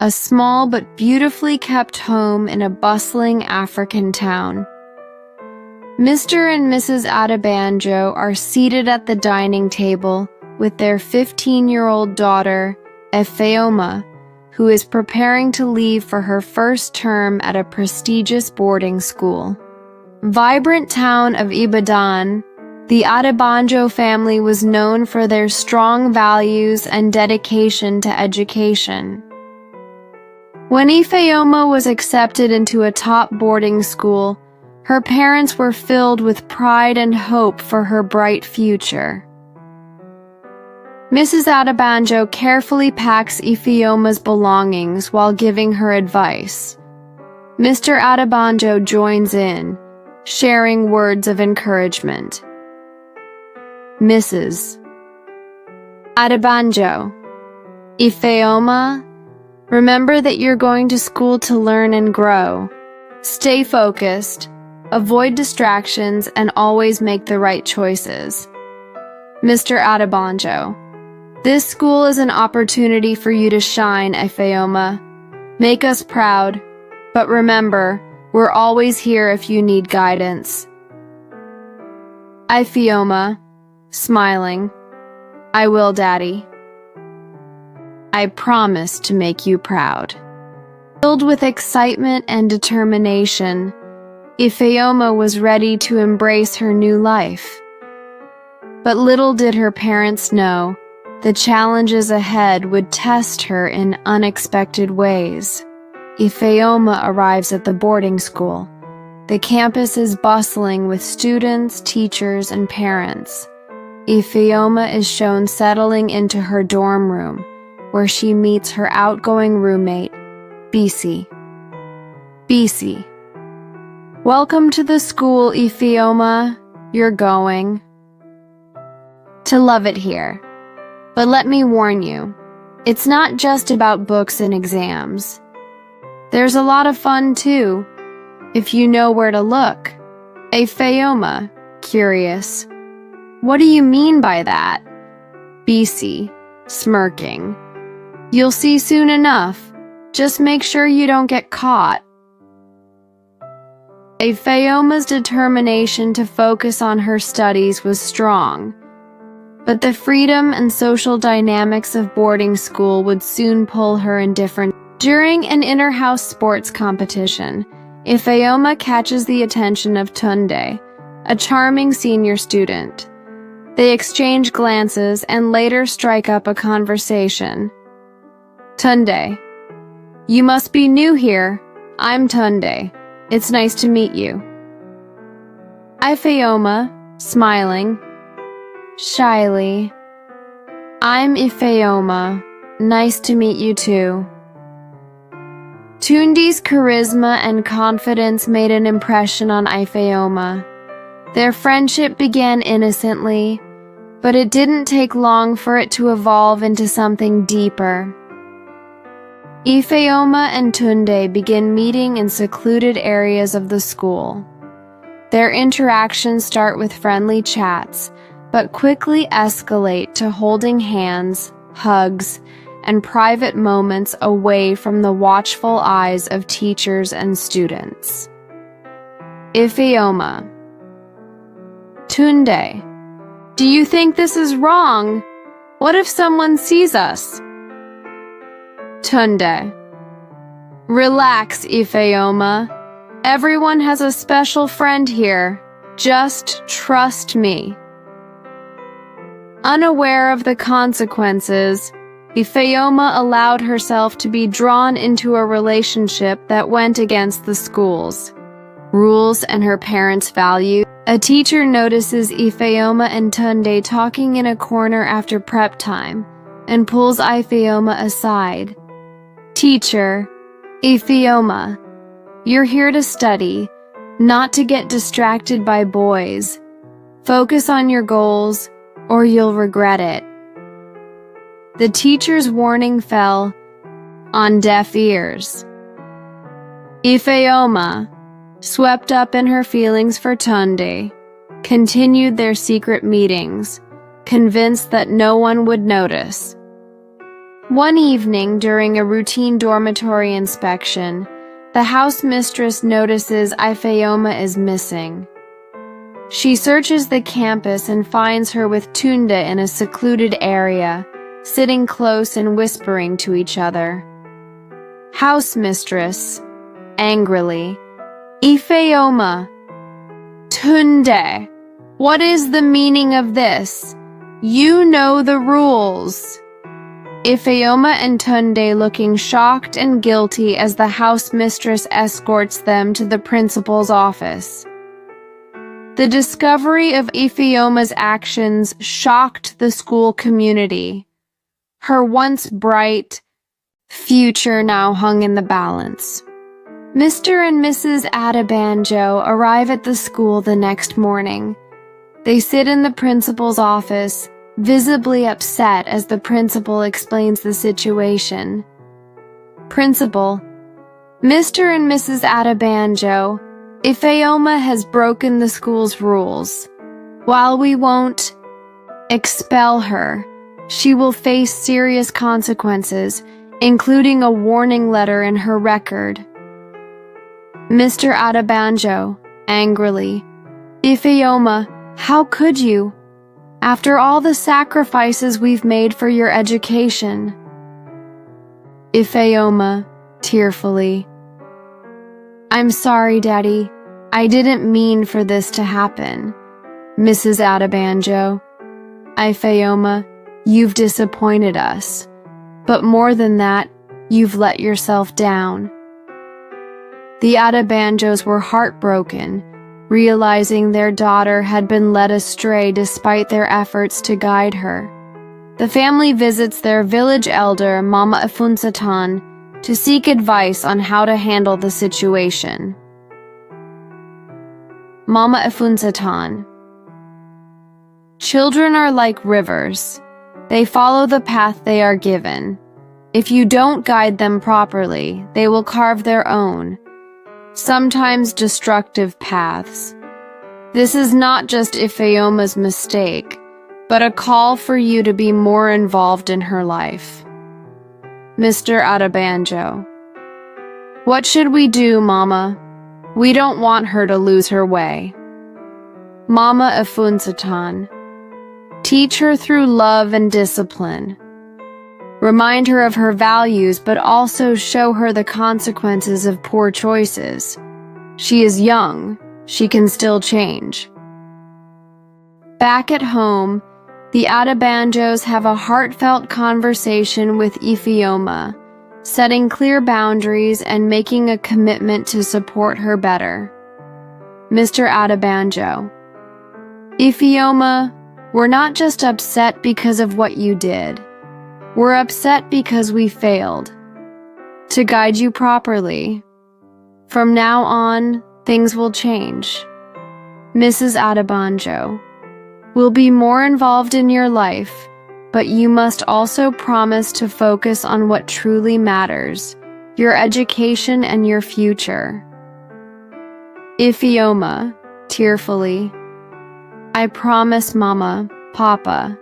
a small but beautifully kept home in a bustling African town. Mr. and Mrs. Adebanjo are seated at the dining table with their 15-year-old daughter, Ifeomy, who is preparing to leave for her first term at a prestigious boarding school. Vibrant town of Ibadan, the Adebanjo family was known for their strong values and dedication to education. When Ifeomy was accepted into a top boarding school, her parents were filled with pride and hope for her bright future. Mrs. Adebanjo carefully packs Ifeomy's belongings while giving her advice. Mr. Adebanjo joins in, sharing words of encouragement. Mrs. Adebanjo, Ifeomy, remember that you're going to school to learn and grow. Stay focused, avoid distractions, and always make the right choices. Mr. Adebanjo, this school is an opportunity for you to shine, Ifeomy. Make us proud, but remember, we're always here if you need guidance. Ifeomy, smiling, I will, Daddy. I promise to make you proud. Filled with excitement and determination, Ifeomy was ready to embrace her new life. But little did her parents know, the challenges ahead would test her in unexpected ways. Ifeomy arrives at the boarding school. The campus is bustling with students, teachers, and parents. Ifeomy is shown settling into her dorm room, where she meets her outgoing roommate, Bisi. Bisi. Welcome to the school, Ifeomy. You're going to love it here. But let me warn you, it's not just about books and exams. There's a lot of fun too, if you know where to look. Ifeomy, curious. What do you mean by that? Bisi, smirking. You'll see soon enough. Just make sure you don't get caught. Ifeomy's determination to focus on her studies was strong, but the freedom and social dynamics of boarding school would soon pull her in different. During an inter-house sports competition, Ifeomy catches the attention of Tunde, a charming senior student. They exchange glances and later strike up a conversation. Tunde, you must be new here. I'm Tunde. It's nice to meet you. Ifeomy, smiling, shyly. I'm Ifeomy. Nice to meet you too. Tunde's charisma and confidence made an impression on Ifeomy. Their friendship began innocently, but it didn't take long for it to evolve into something deeper. Ifeomy and Tunde begin meeting in secluded areas of the school. Their interactions start with friendly chats, but quickly escalate to holding hands, hugs, and private moments away from the watchful eyes of teachers and students. Ifeomy. Tunde, do you think this is wrong? What if someone sees us? Tunde. Relax, Ifeomy. Everyone has a special friend here. Just trust me. Unaware of the consequences, Ifeomy allowed herself to be drawn into a relationship that went against the school's rules and her parents' values. A teacher notices Ifeomy and Tunde talking in a corner after prep time and pulls Ifeomy aside. Teacher, Ifeomy, you're here to study, not to get distracted by boys. Focus on your goals, or you'll regret it. The teacher's warning fell on deaf ears. Ifeomy, swept up in her feelings for Tunde, continued their secret meetings, convinced that no one would notice. One evening during a routine dormitory inspection, the house mistress notices Ifeomy is missing. She searches the campus and finds her with Tunde in a secluded area, sitting close and whispering to each other. House mistress, angrily, Ifeomy, Tunde, what is the meaning of this? You know the rules. Ifeomy and Tunde looking shocked and guilty as the house mistress escorts them to the principal's office. The discovery of Ifeomy's actions shocked the school community. Her once bright future now hung in the balance. Mr. and Mrs. Adebanjo arrive at the school the next morning. They sit in the principal's office, visibly upset as the principal explains the situation. Principal, Mr. and Mrs. Adebanjo, Ifeomy has broken the school's rules. While we won't expel her, she will face serious consequences, including a warning letter in her record. Mr. Adebanjo, angrily, Ifeomy, how could you? After all the sacrifices we've made for your education. Ifeomy, tearfully, I'm sorry, Daddy. I didn't mean for this to happen. Mrs. Adebanjo, Ifeomy, you've disappointed us. But more than that, you've let yourself down. The Adebanjos were heartbroken, realizing their daughter had been led astray despite their efforts to guide her. The family visits their village elder, Mama Afunsatan, to seek advice on how to handle the situation. Mama Afunsatan, children are like rivers. They follow the path they are given. If you don't guide them properly, they will carve their own, sometimes destructive paths. This is not just Ifeomy's mistake, but a call for you to be more involved in her life. Mr. Adebanjo, what should we do, Mama? We don't want her to lose her way. Mama Afunsatan, teach her through love and discipline. Remind her of her values, but also show her the consequences of poor choices. She is young. She can still change. Back at home, the Adebanjos have a heartfelt conversation with Ifeomy, setting clear boundaries and making a commitment to support her better. Mr. Adebanjo, Ifeomy, we're not just upset because of what you did. We're upset because we failed to guide you properly. From now on, things will change. Mrs. Adebanjo, we'll be more involved in your life, but you must also promise to focus on what truly matters, your education and your future. Ifeomy, tearfully, I promise, Mama, Papa.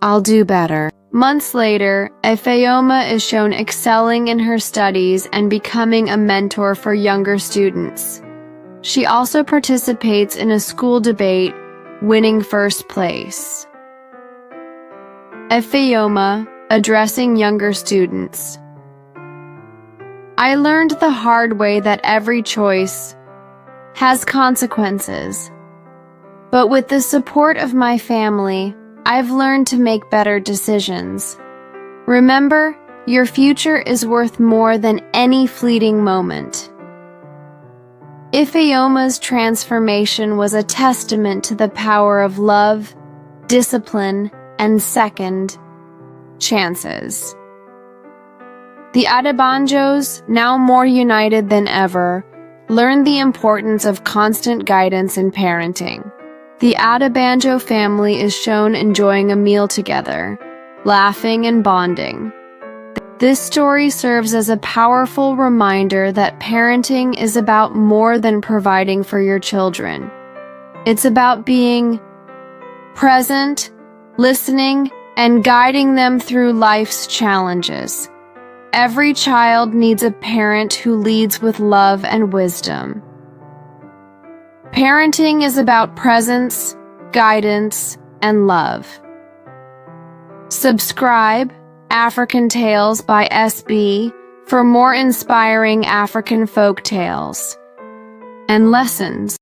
I'll do better. Months later, Ifeomy is shown excelling in her studies and becoming a mentor for younger students. She also participates in a school debate, winning first place. Ifeomy, addressing younger students. I learned the hard way that every choice has consequences. But with the support of my family, I've learned to make better decisions. Remember, your future is worth more than any fleeting moment. Ifeomy's transformation was a testament to the power of love, discipline, and second chances. The Adebanjos, now more united than ever, learned the importance of constant guidance in parenting. The Adebanjo family is shown enjoying a meal together, laughing and bonding. This story serves as a powerful reminder that parenting is about more than providing for your children. It's about being present, listening, and guiding them through life's challenges. Every child needs a parent who leads with love and wisdom. Parenting is about presence, guidance, and love. Subscribe African Tales by SB for more inspiring African folk tales and lessons.